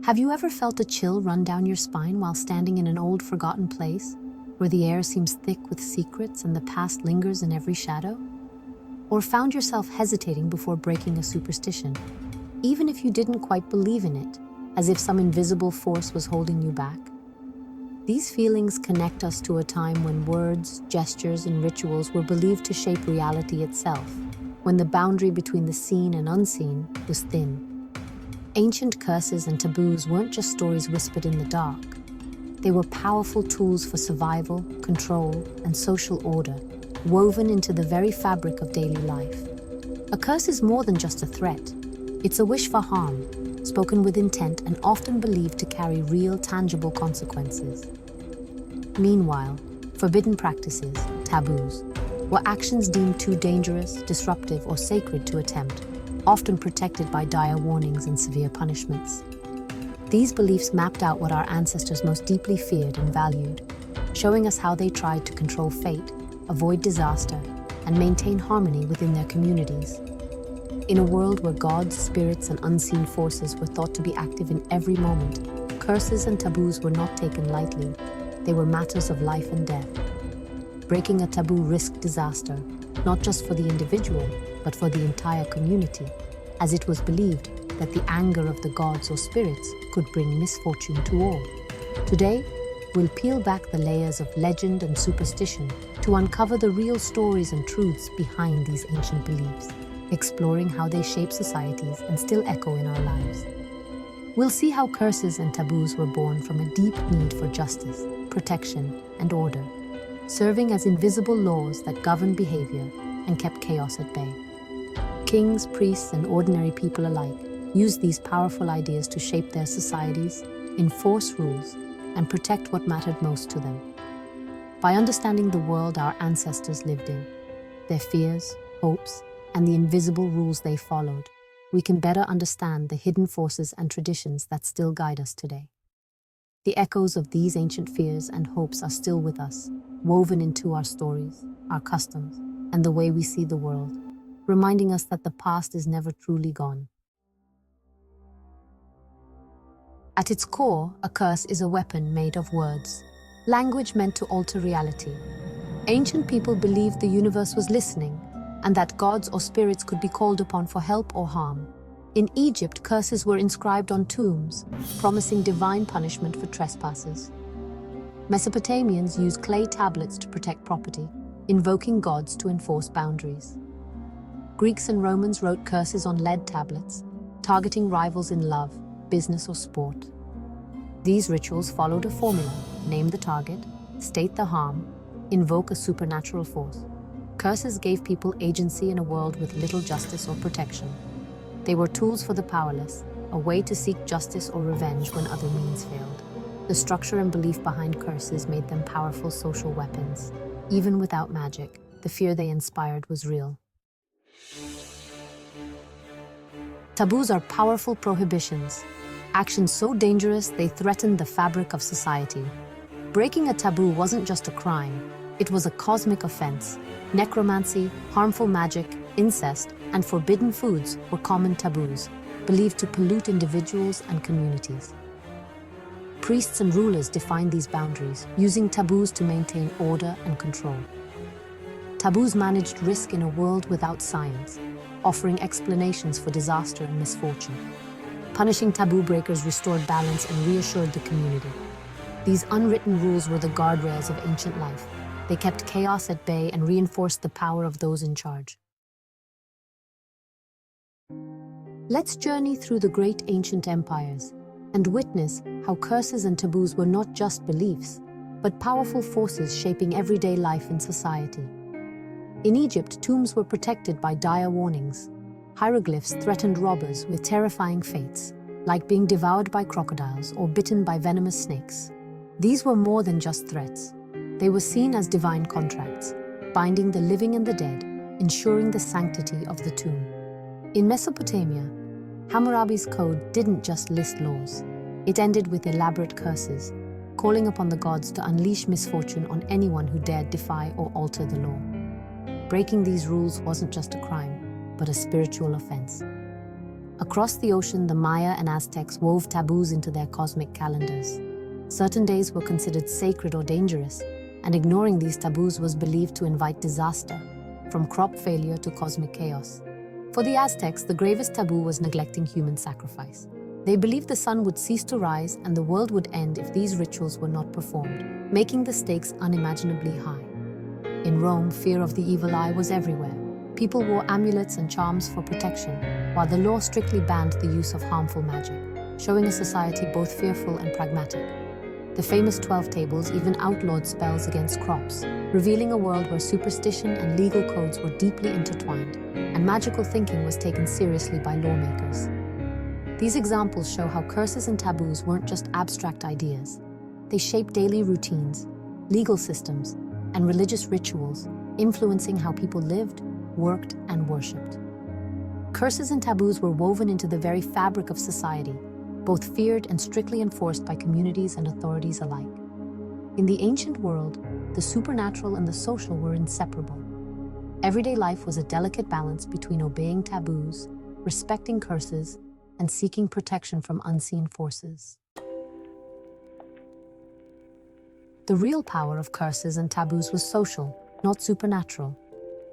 Have you ever felt a chill run down your spine while standing in an old forgotten place, where the air seems thick with secrets and the past lingers in every shadow? Or found yourself hesitating before breaking a superstition, even if you didn't quite believe in it, as if some invisible force was holding you back? These feelings connect us to a time when words, gestures, and rituals were believed to shape reality itself, when the boundary between the seen and unseen was thin. Ancient curses and taboos weren't just stories whispered in the dark. They were powerful tools for survival, control, and social order, woven into the very fabric of daily life. A curse is more than just a threat. It's a wish for harm, spoken with intent and often believed to carry real, tangible consequences. Meanwhile, forbidden practices, taboos, were actions deemed too dangerous, disruptive, or sacred to attempt, often protected by dire warnings and severe punishments. These beliefs mapped out what our ancestors most deeply feared and valued, showing us how they tried to control fate, avoid disaster, and maintain harmony within their communities. In a world where gods, spirits, and unseen forces were thought to be active in every moment, curses and taboos were not taken lightly. They were matters of life and death. Breaking a taboo risked disaster, not just for the individual, but for the entire community, as it was believed that the anger of the gods or spirits could bring misfortune to all. Today, we'll peel back the layers of legend and superstition to uncover the real stories and truths behind these ancient beliefs, exploring how they shape societies and still echo in our lives. We'll see how curses and taboos were born from a deep need for justice, protection, and order, serving as invisible laws that governed behavior and kept chaos at bay. Kings, priests, and ordinary people alike used these powerful ideas to shape their societies, enforce rules, and protect what mattered most to them. By understanding the world our ancestors lived in, their fears, hopes, and the invisible rules they followed, we can better understand the hidden forces and traditions that still guide us today. The echoes of these ancient fears and hopes are still with us, woven into our stories, our customs, and the way we see the world, reminding us that the past is never truly gone. At its core, a curse is a weapon made of words, language meant to alter reality. Ancient people believed the universe was listening, and that gods or spirits could be called upon for help or harm. In Egypt, curses were inscribed on tombs, promising divine punishment for trespassers. Mesopotamians used clay tablets to protect property, invoking gods to enforce boundaries. Greeks and Romans wrote curses on lead tablets, targeting rivals in love, business, or sport. These rituals followed a formula: name the target, state the harm, invoke a supernatural force. Curses gave people agency in a world with little justice or protection. They were tools for the powerless, a way to seek justice or revenge when other means failed. The structure and belief behind curses made them powerful social weapons. Even without magic, the fear they inspired was real. Taboos are powerful prohibitions, actions so dangerous they threatened the fabric of society. Breaking a taboo wasn't just a crime, it was a cosmic offense. Necromancy, harmful magic, incest, and forbidden foods were common taboos, believed to pollute individuals and communities. Priests and rulers defined these boundaries, using taboos to maintain order and control. Taboos managed risk in a world without science, offering explanations for disaster and misfortune. Punishing taboo breakers restored balance and reassured the community. These unwritten rules were the guardrails of ancient life. They kept chaos at bay and reinforced the power of those in charge. Let's journey through the great ancient empires and witness how curses and taboos were not just beliefs, but powerful forces shaping everyday life in society. In Egypt, tombs were protected by dire warnings. Hieroglyphs threatened robbers with terrifying fates, like being devoured by crocodiles or bitten by venomous snakes. These were more than just threats. They were seen as divine contracts, binding the living and the dead, ensuring the sanctity of the tomb. In Mesopotamia, Hammurabi's code didn't just list laws. It ended with elaborate curses, calling upon the gods to unleash misfortune on anyone who dared defy or alter the law. Breaking these rules wasn't just a crime, but a spiritual offense. Across the ocean, the Maya and Aztecs wove taboos into their cosmic calendars. Certain days were considered sacred or dangerous, and ignoring these taboos was believed to invite disaster, from crop failure to cosmic chaos. For the Aztecs, the gravest taboo was neglecting human sacrifice. They believed the sun would cease to rise and the world would end if these rituals were not performed, making the stakes unimaginably high. In Rome, fear of the evil eye was everywhere. People wore amulets and charms for protection, while the law strictly banned the use of harmful magic, showing a society both fearful and pragmatic. The famous 12 tables even outlawed spells against crops, revealing a world where superstition and legal codes were deeply intertwined, and magical thinking was taken seriously by lawmakers. These examples show how curses and taboos weren't just abstract ideas. They shaped daily routines, legal systems, and religious rituals, influencing how people lived, worked, and worshipped. Curses and taboos were woven into the very fabric of society, both feared and strictly enforced by communities and authorities alike. In the ancient world, the supernatural and the social were inseparable. Everyday life was a delicate balance between obeying taboos, respecting curses, and seeking protection from unseen forces. The real power of curses and taboos was social, not supernatural.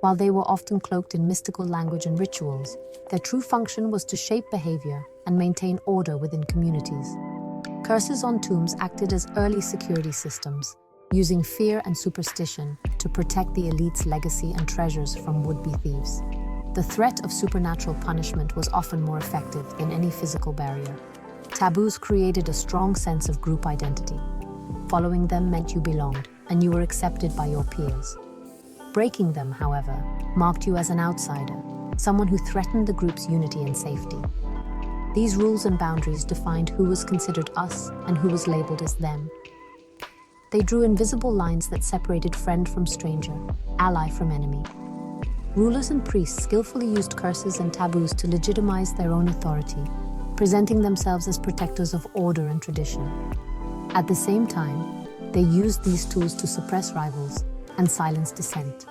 While they were often cloaked in mystical language and rituals, their true function was to shape behavior and maintain order within communities. Curses on tombs acted as early security systems, using fear and superstition to protect the elite's legacy and treasures from would-be thieves. The threat of supernatural punishment was often more effective than any physical barrier. Taboos created a strong sense of group identity. Following them meant you belonged, and you were accepted by your peers. Breaking them, however, marked you as an outsider, someone who threatened the group's unity and safety. These rules and boundaries defined who was considered us and who was labeled as them. They drew invisible lines that separated friend from stranger, ally from enemy. Rulers and priests skillfully used curses and taboos to legitimize their own authority, presenting themselves as protectors of order and tradition. At the same time, they used these tools to suppress rivals and silence dissent.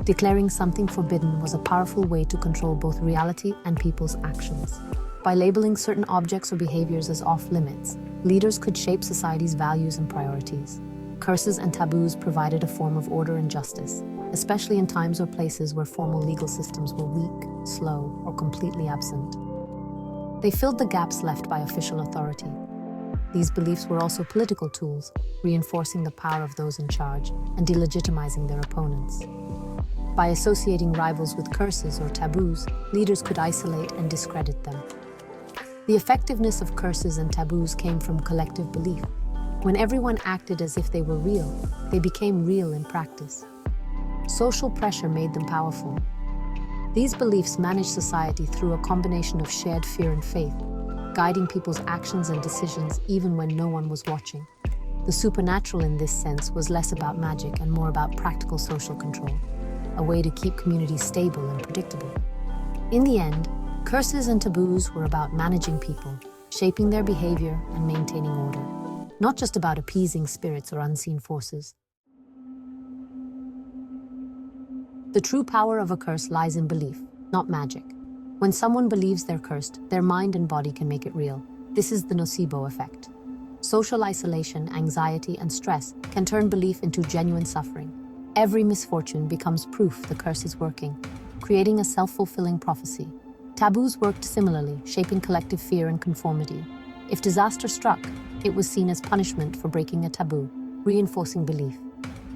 Declaring something forbidden was a powerful way to control both reality and people's actions. By labeling certain objects or behaviors as off-limits, leaders could shape society's values and priorities. Curses and taboos provided a form of order and justice, especially in times or places where formal legal systems were weak, slow, or completely absent. They filled the gaps left by official authority. These beliefs were also political tools, reinforcing the power of those in charge and delegitimizing their opponents. By associating rivals with curses or taboos, leaders could isolate and discredit them. The effectiveness of curses and taboos came from collective belief. When everyone acted as if they were real, they became real in practice. Social pressure made them powerful. These beliefs managed society through a combination of shared fear and faith, guiding people's actions and decisions even when no one was watching. The supernatural in this sense was less about magic and more about practical social control, a way to keep communities stable and predictable. In the end, curses and taboos were about managing people, shaping their behavior and maintaining order, not just about appeasing spirits or unseen forces. The true power of a curse lies in belief, not magic. When someone believes they're cursed, their mind and body can make it real. This is the nocebo effect. Social isolation, anxiety, and stress can turn belief into genuine suffering. Every misfortune becomes proof the curse is working, creating a self-fulfilling prophecy. Taboos worked similarly, shaping collective fear and conformity. If disaster struck, it was seen as punishment for breaking a taboo, reinforcing belief.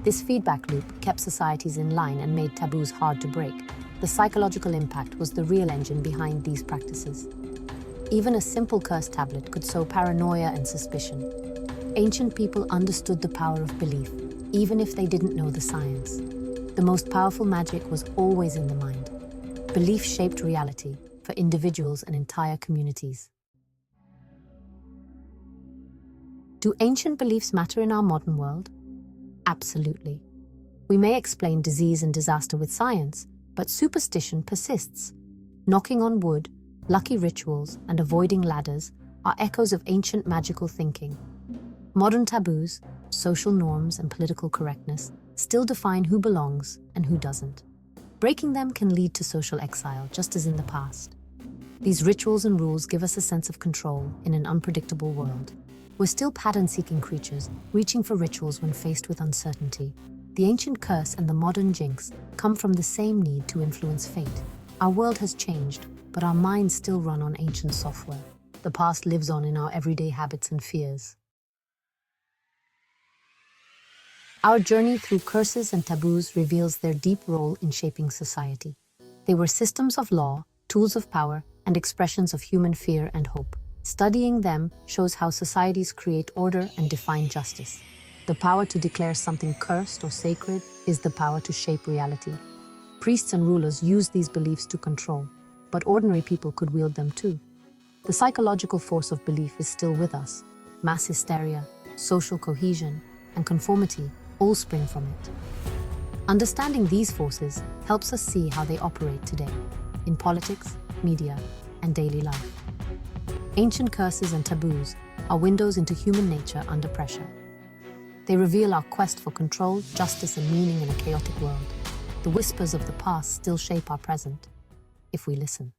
This feedback loop kept societies in line and made taboos hard to break. The psychological impact was the real engine behind these practices. Even a simple curse tablet could sow paranoia and suspicion. Ancient people understood the power of belief, even if they didn't know the science. The most powerful magic was always in the mind. Belief shaped reality for individuals and entire communities. Do ancient beliefs matter in our modern world? Absolutely. We may explain disease and disaster with science, but superstition persists. Knocking on wood, lucky rituals, and avoiding ladders are echoes of ancient magical thinking. Modern taboos, social norms, and political correctness still define who belongs and who doesn't. Breaking them can lead to social exile, just as in the past. These rituals and rules give us a sense of control in an unpredictable world. We're still pattern-seeking creatures, reaching for rituals when faced with uncertainty. The ancient curse and the modern jinx come from the same need to influence fate. Our world has changed, but our minds still run on ancient software. The past lives on in our everyday habits and fears. Our journey through curses and taboos reveals their deep role in shaping society. They were systems of law, tools of power, and expressions of human fear and hope. Studying them shows how societies create order and define justice. The power to declare something cursed or sacred is the power to shape reality. Priests and rulers used these beliefs to control, but ordinary people could wield them too. The psychological force of belief is still with us. Mass hysteria, social cohesion, and conformity all spring from it. Understanding these forces helps us see how they operate today, in politics, media, and daily life. Ancient curses and taboos are windows into human nature under pressure. They reveal our quest for control, justice, and meaning in a chaotic world. The whispers of the past still shape our present, if we listen.